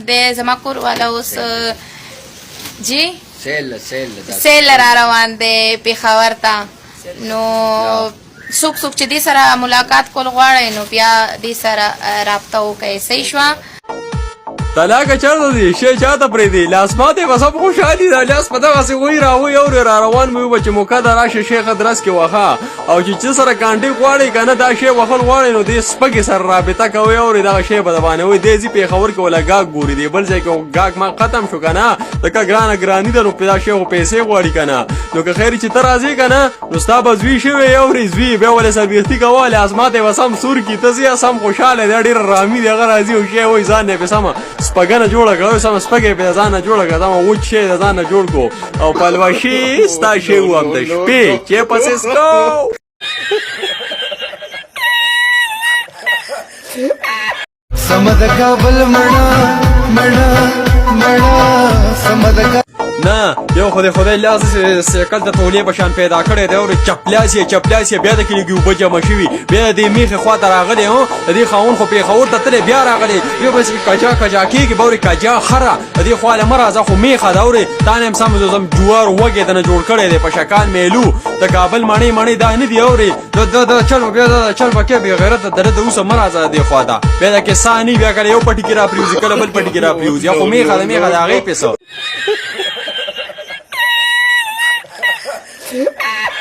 دی زما کور والا اوس جی سیل را روان دی پېښور ته نو څوک چې دې سره ملاقات کول غواړئ نو بیا دې سره رابطه وکړئ صحیح شوه طلاقه چرته دی شی چاته پرېږدي لاسماتې به سب خوشحالي ده لاس په دغسې وایي راوایي اورې را روان مې وبه چې موقع ده راشه شیخه درس کې وخه او چې څه سره کانټې غواړئ که نه دا شی وهل غواړئ نو دې سپکې سره رابطه کوئ اورې دغه شی به د باندې وایي دی ځي پېښور کې وله ګاګ ګوري دی بل ځای کې ګاګ ما ختم شو که نه ځکه ګرانه ګراني ده نو دا شی خو پیسې غواړي که نه نو که خیر چې ته راځې که نه نو ستا به زوی شوی اورې زوی بیا ولې سربېختي کوه لاسماتې به سم سور کي ته ځې سم خوشحاله دی ډېره رامي دی هغه راځي او شی وایي ځان یې پې سمه سپګنه جوړه کړه سمه سپګې پې د ځان نه جوړه کړه سمه وچ شی د ځان نه جوړ کړو او پلوشي ستا شی وم د شپې چې پسې څکو سمد کابل مړه سمد نه یو خدای لاس سیکل د تولې په شان پیدا کړی دی او چپلاس یې بیا د کلیږي اوبه جمع شوي بیا د دې میخې خوا ته راغلی هو د دې خاوند خو پېښور ته تللی بیا راغلی بیا بس کجا کېږي به اورې کجا خره د دې خوا له مه راځه خو میخه ده اورې تا نه یم سم جوار وږې دنه جوړ کړی دی په شکال میلو د کابل مڼې دا نه دي اورې چل به بیا دا چل به کې بېغیرته دره د اوسه مه راځه د دې خوا ته بیا د کیسه نه بیا کله یو پټي کې را پرېوځي کله بل پټي کې را پرېوځي یا خو میخه د هغې پیسه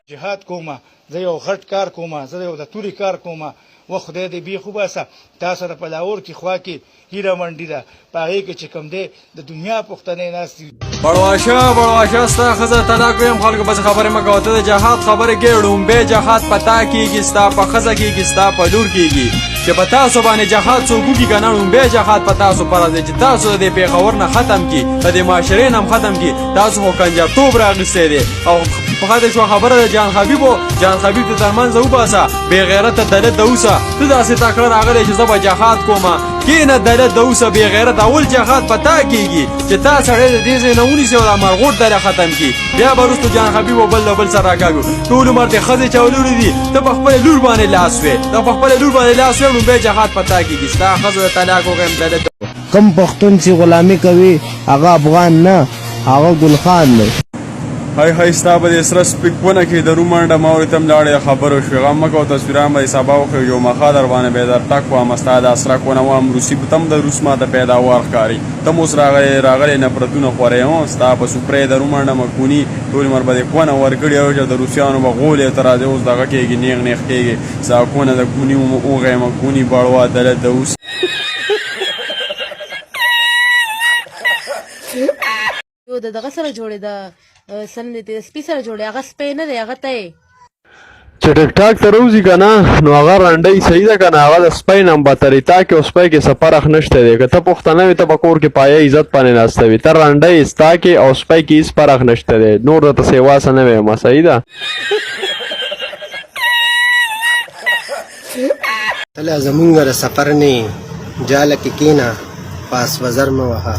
جهاد کومه زه یو غټ کار کومه زه یو د توري کار کومه و خدای دې بې خوباسه تا سره په لاهور کې خوا کې هیره منډي ده په هغې کې چې کوم دی د دنیا پښتنې ناست دي بړواشه ستا ښځه طلاق ویم خلکو بس خبرې مه کوه ته د جهاد خبرې کې ړومبی جهاد په تا کېږي ستا په ښځه کېږي ستا په لور کېږي چې په تاسو باندې جهاد څوک وکړي که نه ړومبی جهاد په تاسو فرض دی چې تاسو د دې پېښور نه ختم کړي د دې معاشرې نه هم ختم کړي تاسو خو کنجرتوب راغیستی دی او پخه شوه خبره د جان حبیب ته تر منځه وباسه بېغیرته دلت د اوسه ته داسې تکړه راغلی چې زه به جهاد کومه کېنه دلت د اوسه بېغیرت اول جهاد په تا کېږي چې تا سړی د دې ځای نه ونیسي او دا مرغوټ دره ختم کړي بیا به وروسته جان حبیب او بل له بل سره راکاږو ټول عمر دې ښځې چولوړي دي ته په خپلې لور باندې لاس وې لومبی جهاد په تا کېږي ستا ښځه د طلاق وغیم دلت کم پښتون چې غلامي کوي هغه افغان نه هغه ګلخان دی های ستا به د سره سپیکونه کې د رومانډه ما ورته هم لاړې خبرو شوې غم مه کوه تصویران به یې سبا وښیو یو مخه در باندې به یې در ټک وم ستا د اسره کونه وم روسي به ته هم د روس ما ته پیداوار ښکاري ته هم اوس راغلی نفرتونه خورې هو ستا په سوپرې د رومانډه مکوني ټول عمر به دې کونه ورکړي او چې د روسیانو به غولې ته راځې اوس دغه کېږي نیغ کېږي ستا کونه د کوني وغې مکوني بړوا دلت د اوس یو د دغه سره جوړې ده د سپي سره جوړې هغه سپی نه دی هغه ته چې ټیک ټاک ته روزي که نه نو هغه رنډۍ صحیح ده که نه هغه د سپی نه هم بدتري تا کې او سپی کې څه فرق نشته دی که ته پښتنه وې ته په کور کې پایه عزت باندې ناسته وي ته رنډۍ ستا کې او سپی کې هېڅ فرق نشته دی نور درته سیوا څه نه ویمه صحیح ده تله زمونږ د سفر نه جاله کې کېنه پاس وزر مه وهه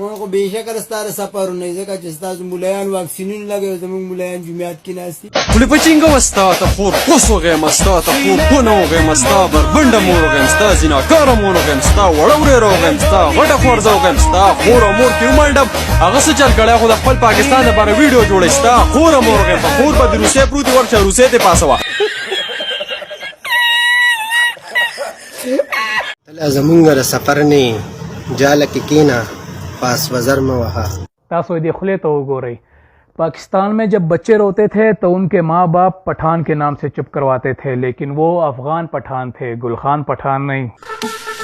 مونږ خو بېشکه د ستا د سفرونه ځکه چې ستاسو ملایان واکسینونه لګوي زموږ ملایان جومیات کې ناست دي خولې په چینګه وه ستا ته خور کوس وغیم ستا ته خور کونه وغیم ستا بربنډه مور وغیم ستا زیناکاره مور وغیم ستا وړه ورېره وغیم ستا غټه خورزه وغیم ستا خور او مور کې ومنډم هغه څه چل کړی خو د خپل پاکستان دپاره ویډیو جوړی ستا خور او مور وغیم په خور به د روسیې پروتې ورشه روسیې ته پاسوه تله زمونږ د سفر نه جاله کې کېنه पास वजर में वहा तासोदी खुले तो गोरे पाकिस्तान में जब बच्चे रोते थे तो उनके माँ बाप पठान के नाम से चुप करवाते थे लेकिन वो अफगान पठान थे गुलखान पठान नहीं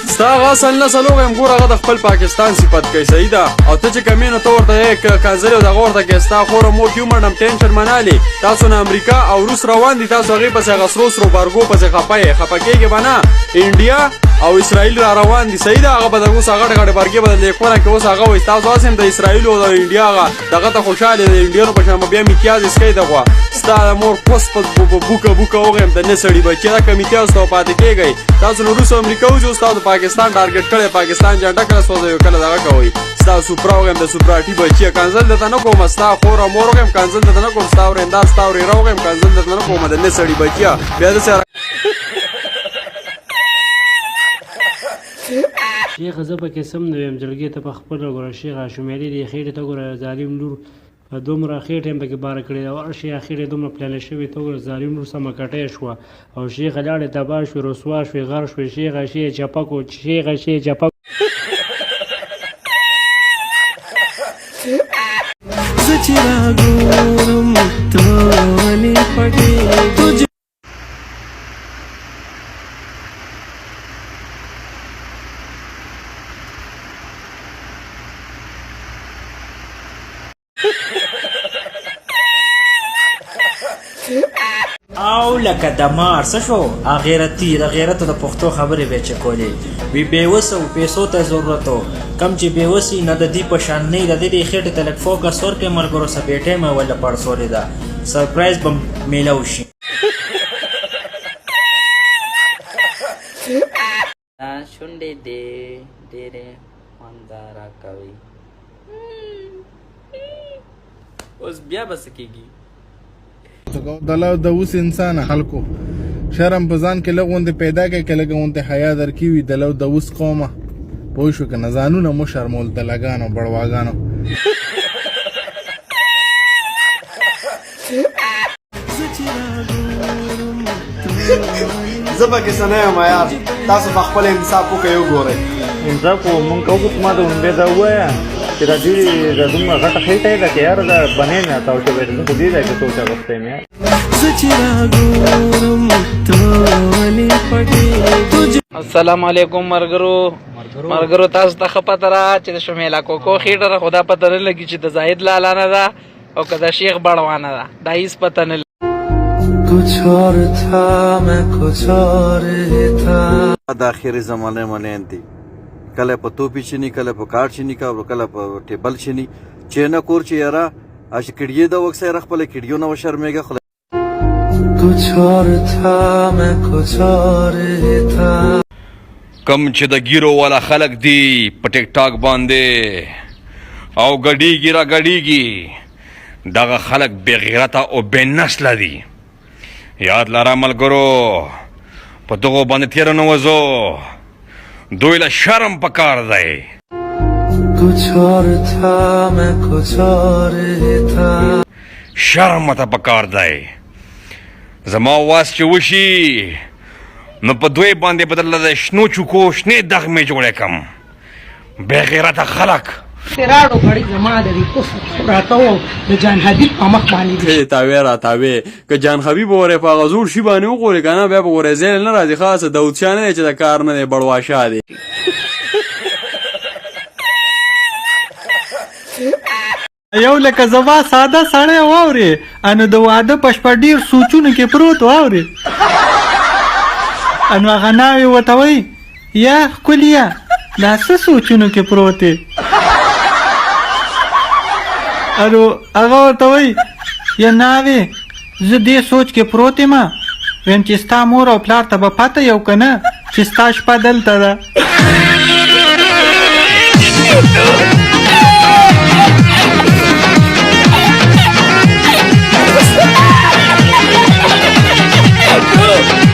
ستا هغه اصل نسل وغیم ګوره هغه د خپل پاکستان صفت کوي صحیح ده او ته چې کمې نو ته ورته کازلې او دغه ورته کې ستا خور او مور کې ومنډم ټینشن منالې تاسو نه امریکا او روس روان دي تاسو هغې پسې هغه سرو سرو بارګو پسې خفه کېږي به نه انډیا او اسرائیل را روان دي صحیح ده هغه به د اوس غټ غټ بارګې به د لیکونه کې اوس هغه وایي تاسو هسې هم د اسرائیل او د انډیا هغه دغه ته خوشحالې د انډیانو په شان به بیا میتیاز اسکی ده غوا ستا د مور پوس په بوکه وغیم د نه سړي بچې دا که میتیاز ته پاتې کېږئ تاسو نو روس او امریکا وځو تاسو د پاکستان ټارګټ کړی پاکستان جنډه کله سوځوي کله دغه کوئ ستا سوپرا وغیم د سوپراټي بچیه کنځل درته نه کوم ستا خور او مور وغیم کنځل درته نه کوم ستا ورېندا ستا ورېره وغیم کنځل درته نه کوم د نه سړي بچیه بیا داسې شیخه زه پکې سم نه ویم جلګې ته په خپله ګوره شیخ شومیلې دې خېټې ته ګوره ظالم لور دومره خېټه یې پکې باره کړې ده ورشي خېټې دومره پلانې شوې ته ګوره ظالم لور سمه کټۍ شوه او شیخه لاړې تباه شوې رسوا شوې غر شوې شیخه شی یې چپه کړو شیخه شی یې چپه او لکه د مار څه شو غیرتي د غیرتو د پښتو خبرې به چې کولې وی بېوسه و پیسو ته ضرورت و کم چې بېوسي نه د دې په شان نه د دې خېټې ته لږ فوکس ورکړې ملګرو سپېټې مې ولا پړسولې ده سرپرایز به میلاو شي شونډې دې ډېرې خونداره کوي اوس بیا به څه کېږي دلو د اوس انسان خلکو شرم په ځان کې لغونده پیدا کې کله غونته حیا درکې وي دلو د اوس قومه پوه شو کنه ځانونه مو شرمول د لګانو بړواګانو زبا کې سنه یم یار تاسو په خپل انصاف وکړئ وګورئ انصاف مونږ کوو ما د اون به دا وایا چې دا دې د دومره غټه خېټه ده چې یار دا بنې نه تاو چې به خو دې دا کې سوچا غوښته مې السلام علیکم مرګرو تاسو ته خپته را چې د شمیلا کوکو خېټه خدا پته نه لګي چې د زاهد لالا نه ده او که د شیخ بړوانه ده دا هیڅ پته نه कुछ और था मैं कुछ और था د اخیری زمانه منندي کله په توپی چینی کله په کار چینی کله په ټیبل چینی چې نه کور چې یاره اش کډیه د وخت سره خپل کډیو نو شرمېږي कुछ और था मैं कुछ और था کم چې د ګیرو والا خلق دی په ټیک ټاک باندې او غډیږي را غډیږي دغه خلق بے غیرته او بے نسل دي یاد لاره ملګرو په دغه باندې تیر نه وځو دوی له شرم پکار دی कुछ और था मैं कुछ और था شرم مته پکار دی زما واس چې وشي نو په دوی باندې بدل د شنو چوکو شنې دغمې جوړې کم بے غیرته خلق راړو غړي زما د دې کوس راتاو د جان حبیب په مخ باندې تاوی را تاوی که جان حبیب وره په غزور شی باندې وګوري کنه بیا به ګورې زل نه راځي خاصه داوود شاه نه چې د کار نه بړواشه دی یو لکه زما ساده سړی واوري انو د واده پشپ ډیر سوچونه کې پروت واوري انو غناوي وتوي یا کلیه دا څه سوچونه کې پروت دی الو هغه ورته وایي یا ناوې زه دې سوچ کې پروت یم ویم چې ستا مور او پلار ته به پته یو که نه چې ستا شپه دلته ده